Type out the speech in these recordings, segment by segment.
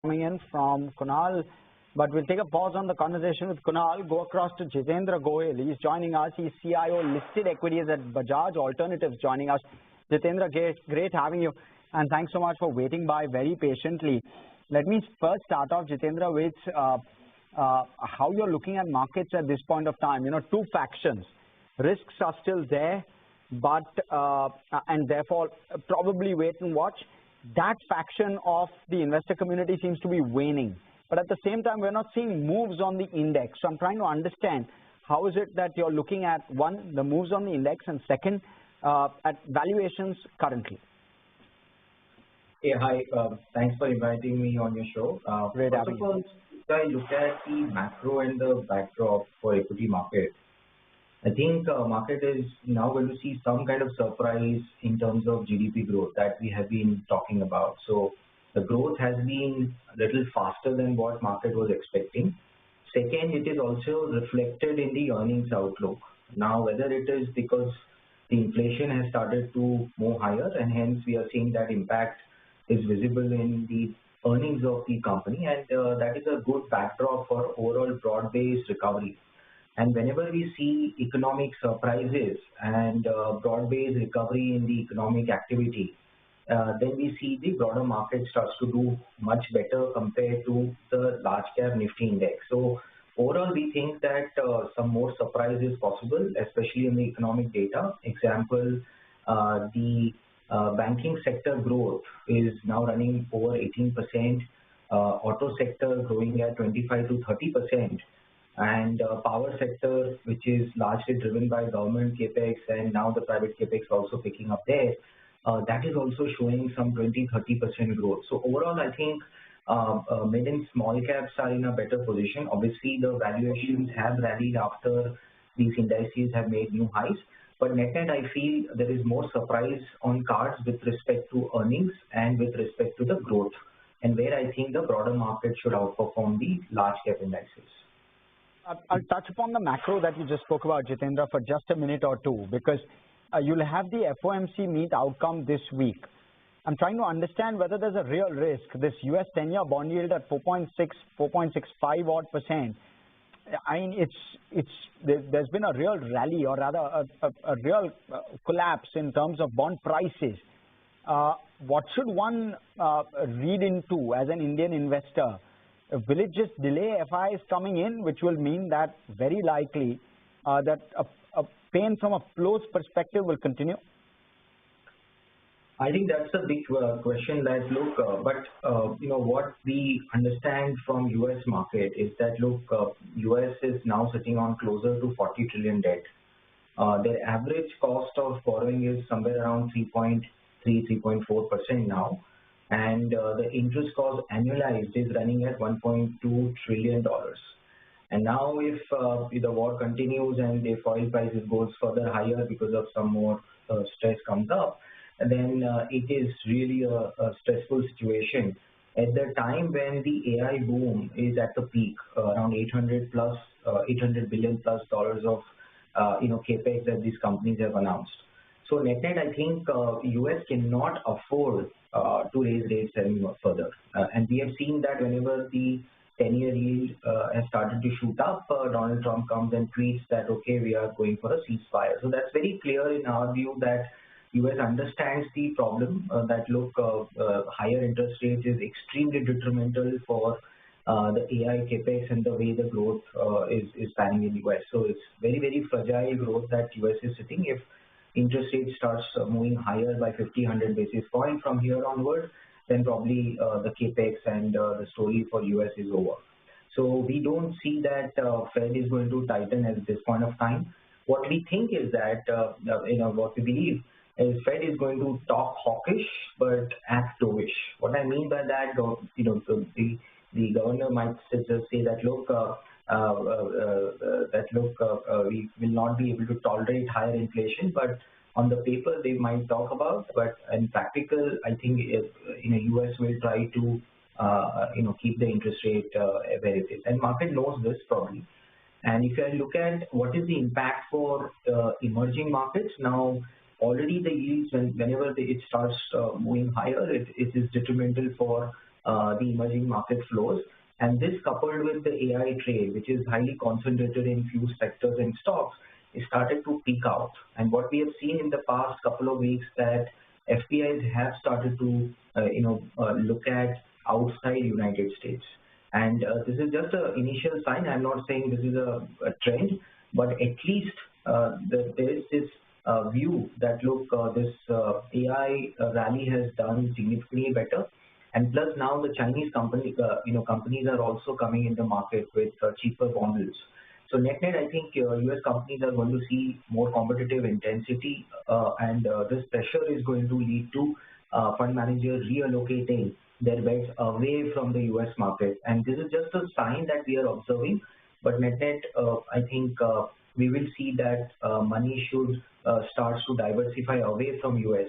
coming in from Kunal, but we'll take a pause on the conversation with Kunal, go across to Jitendra Gohil. He's joining us. He's CIO listed equities at Bajaj Alternatives joining us. Jitendra, great having you, and thanks so much for waiting by very patiently. Let me first start off, Jitendra, with how you're looking at markets at this point of time. You know, two factions. Risks are still there, but and therefore probably wait and watch. That faction of the investor community seems to be waning. But at the same time, we're not seeing moves on the index. So I'm trying to understand how is it that you're looking at, one, the moves on the index, and second, at valuations currently. Hey, hi. Thanks for inviting me on your show. Great First of all, if I look at the macro and the backdrop for equity market, I think market is now going to see some kind of surprise in terms of GDP growth that we have been talking about. So the growth has been a little faster than what market was expecting. Second, it is also reflected in the earnings outlook. Now, whether it is because the inflation has started to move higher and hence we are seeing that impact is visible in the earnings of the company, and that is a good backdrop for overall broad-based recovery. And whenever we see economic surprises and broad-based recovery in the economic activity, then we see the broader market starts to do much better compared to the large cap Nifty index. So overall, we think that some more surprise is possible, especially in the economic data. Example, the banking sector growth is now running over 18%, auto sector growing at 25 to 30%. And power sector, which is largely driven by government capex, and now the private capex also picking up there, that is also showing some 20-30% growth. So overall, I think mid and small caps are in a better position. Obviously, the valuations have rallied after these indices have made new highs. But net-net, I feel there is more surprise on cards with respect to earnings and with respect to the growth, and where I think the broader market should outperform the large cap indices. I'll touch upon the macro that you just spoke about, Jitendra, for just a minute or two, because you'll have the FOMC meet outcome this week. I'm trying to understand whether there's a real risk. This US 10-year bond yield at 4.6, 4.65 odd %. I mean, there's been a real rally, or rather a real collapse in terms of bond prices. What should one read into as an Indian investor? Will it just delay FIs coming in, which will mean that very likely that a pain from a flows perspective will continue? I think that's a big question that but you know what we understand from US market is that US is now sitting on closer to 40 trillion debt. Their average cost of borrowing is somewhere around 3.3, 3.4% now. And the interest cost annualized is running at $1.2 trillion. And now if the war continues and if oil prices goes further higher because of some more stress comes up, then it is really a stressful situation. At the time when the AI boom is at the peak, around 800 billion plus dollars of capex that these companies have announced. So net-net, I think US cannot afford to raise rates any further. And we have seen that whenever the 10-year yield has started to shoot up, Donald Trump comes and tweets that, okay, we are going for a ceasefire. So that's very clear in our view that US understands the problem that higher interest rates is extremely detrimental for the AI capex and the way the growth is panning in US. So it's very, very fragile growth that US is sitting. If interest rate starts moving higher by 50, 100 basis points from here onward, then probably the capex and the story for US is over. So we don't see that Fed is going to tighten at this point of time. What we think is that, what we believe is Fed is going to talk hawkish but act dovish. What I mean by that, the governor might just say that, we will not be able to tolerate higher inflation, but on the paper they might talk about, but in practical, I think US will try to keep the interest rate where it is, and market knows this probably. And if I look at what is the impact for emerging markets now, already the yields, whenever it starts moving higher, it is detrimental for the emerging market flows. And this coupled with the AI trade, which is highly concentrated in few sectors and stocks, is started to peak out. And what we have seen in the past couple of weeks that FPIs have started to look at outside United States. And this is just an initial sign. I'm not saying this is a trend, but at least there is this view that look, this AI rally has done significantly better. And plus now the Chinese companies are also coming in the market with cheaper bond yields. So net-net, I think US companies are going to see more competitive intensity, and this pressure is going to lead to fund managers reallocating their bets away from the US market. And this is just a sign that we are observing. But net-net, I think we will see that money should start to diversify away from US.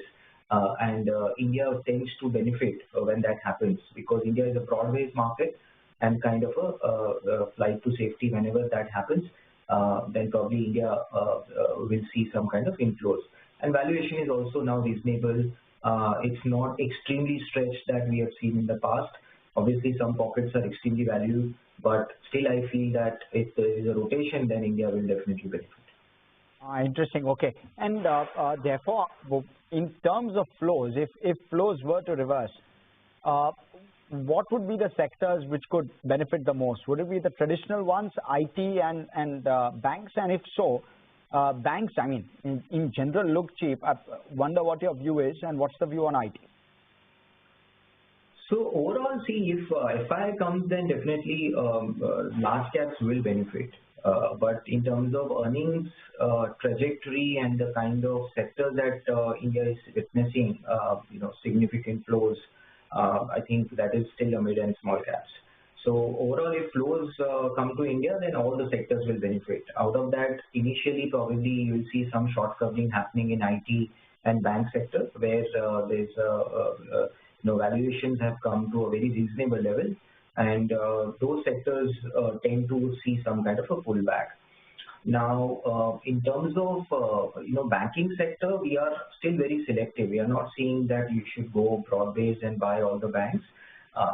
And India tends to benefit when that happens, because India is a broad-based market and kind of a flight to safety. Whenever that happens, then probably India will see some kind of inflows. And valuation is also now reasonable. It's not extremely stretched that we have seen in the past. Obviously, some pockets are extremely valued, but still I feel that if there is a rotation, then India will definitely benefit. Interesting. Okay. And therefore, in terms of flows, if flows were to reverse, what would be the sectors which could benefit the most? Would it be the traditional ones, IT and banks? And if so, banks, I mean, in general look cheap. I wonder what your view is and what's the view on IT? So overall, see, if FI comes, then definitely large caps will benefit. But in terms of earnings trajectory and the kind of sector that India is witnessing, significant flows, I think that is still a mid and small caps. So overall, if flows come to India, then all the sectors will benefit. Out of that, initially probably you will see some short covering happening in IT and bank sector, where there's valuations have come to a very reasonable level, and those sectors tend to see some kind of a pullback. Now, in terms of banking sector, we are still very selective. We are not seeing that you should go broad-based and buy all the banks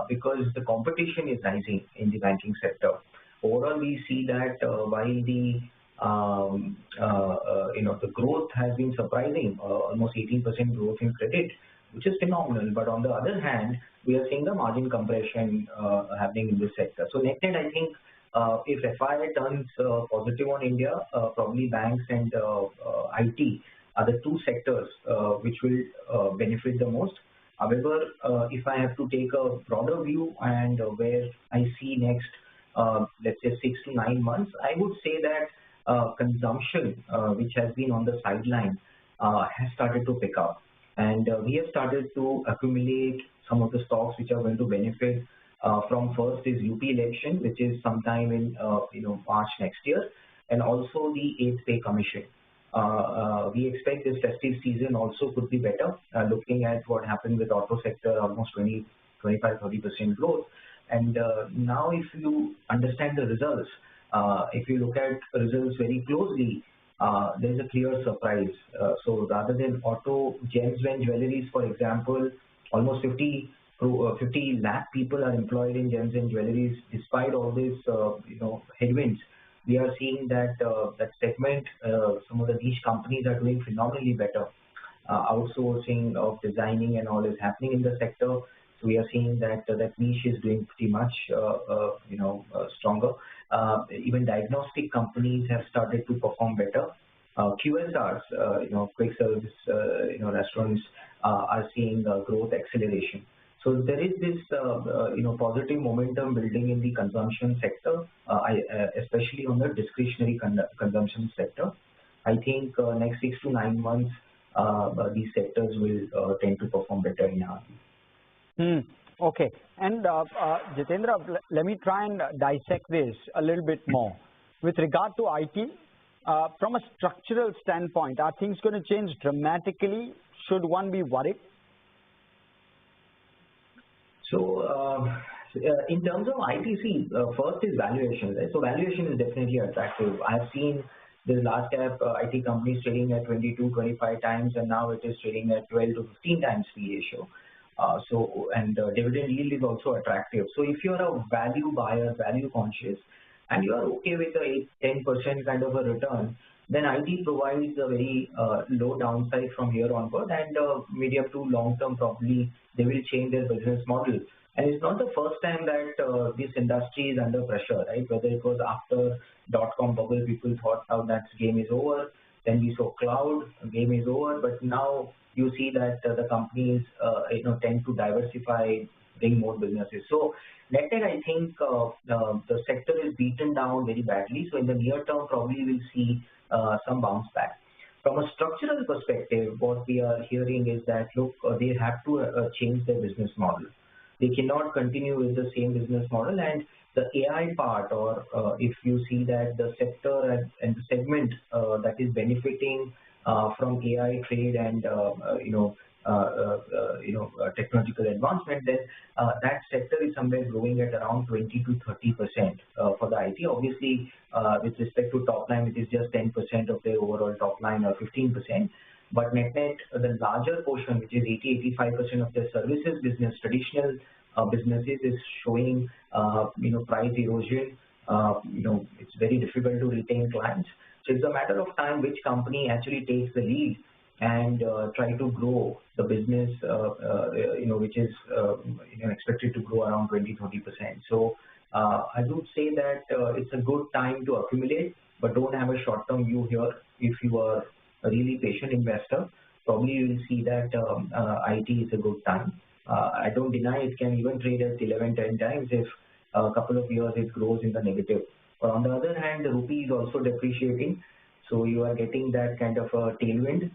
because the competition is rising in the banking sector. Overall, we see that while the growth has been surprising, almost 18% growth in credit, which is phenomenal. But on the other hand, we are seeing the margin compression happening in this sector. So net-net, I think if FI turns positive on India, probably banks and IT are the two sectors which will benefit the most. However, if I have to take a broader view and where I see next, let's say 6 to 9 months, I would say that consumption, which has been on the sideline, has started to pick up. And we have started to accumulate some of the stocks which are going to benefit from. First is UP election, which is sometime in March next year, and also the 8th pay commission. We expect this festive season also could be better, looking at what happened with auto sector, almost 25-30% growth. And now if you understand the results, if you look at results very closely, there's a clear surprise. So rather than auto, gems and jewelries, for example, almost 50 lakh people are employed in gems and jewelries. Despite all this, headwinds, we are seeing that that segment, some of the niche companies are doing phenomenally better. Outsourcing of designing and all is happening in the sector. So we are seeing that that niche is doing pretty much, stronger. Even diagnostic companies have started to perform better. QSRs, quick service, restaurants are seeing growth acceleration. So there is this, positive momentum building in the consumption sector, especially on the discretionary consumption sector. I think next 6 to 9 months, these sectors will tend to perform better in our view. Okay. And Jitendra, let me try and dissect this a little bit more. With regard to IT, from a structural standpoint, are things going to change dramatically? Should one be worried? So, in terms of ITC, first is valuation. Right? So valuation is definitely attractive. I've seen the large cap IT companies trading at 22, 25 times, and now it is trading at 12 to 15 times P ratio. And dividend yield is also attractive. So if you're a value buyer, value conscious, and you are okay with a 10% kind of a return, then IT provides a very low downside from here onward, and medium to long term probably they will change their business model. And it's not the first time that this industry is under pressure, right? Whether it was after dot-com bubble, people thought now that game is over. Then we saw cloud, game is over. But now you see that the companies, tend to diversify, bring more businesses. So net, I think the sector is beaten down very badly. So in the near term, probably we'll see some bounce back. From a structural perspective, what we are hearing is that, look, they have to change their business model. They cannot continue with the same business model, and the AI part, or if you see that the sector and the segment that is benefiting from AI trade and technological advancement, then that sector is somewhere growing at around 20 to 30% for the IT. Obviously, with respect to top line, it is just 10% of their overall top line or 15%. But net, the larger portion, which is 80-85% of their services business, traditional businesses, is showing price erosion. It's very difficult to retain clients. So it's a matter of time which company actually takes the lead and try to grow the business, which is expected to grow around 20-30%. So I would say that it's a good time to accumulate, but don't have a short-term view here. If you are a really patient investor, probably you will see that IT is a good time. I don't deny it can even trade at 11-10 times if a couple of years it grows in the negative. But on the other hand, the rupee is also depreciating, so you are getting that kind of a tailwind.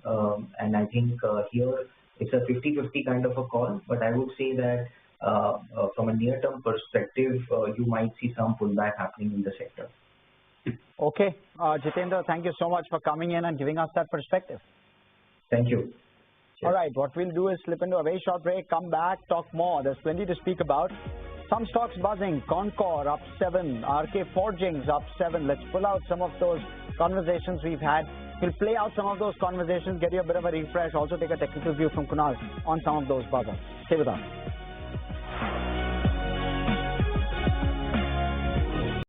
And I think here it's a 50-50 kind of a call. But I would say that from a near-term perspective, you might see some pullback happening in the sector. Okay, Jitendra, thank you so much for coming in and giving us that perspective. Thank you. All right, what we'll do is slip into a very short break, come back, talk more. There's plenty to speak about. Some stocks buzzing, Concor up 7, RK Forgings up 7. Let's pull out some of those conversations we've had. We'll play out some of those conversations, get you a bit of a refresh, also take a technical view from Kunal on some of those buzzers. Stay with us.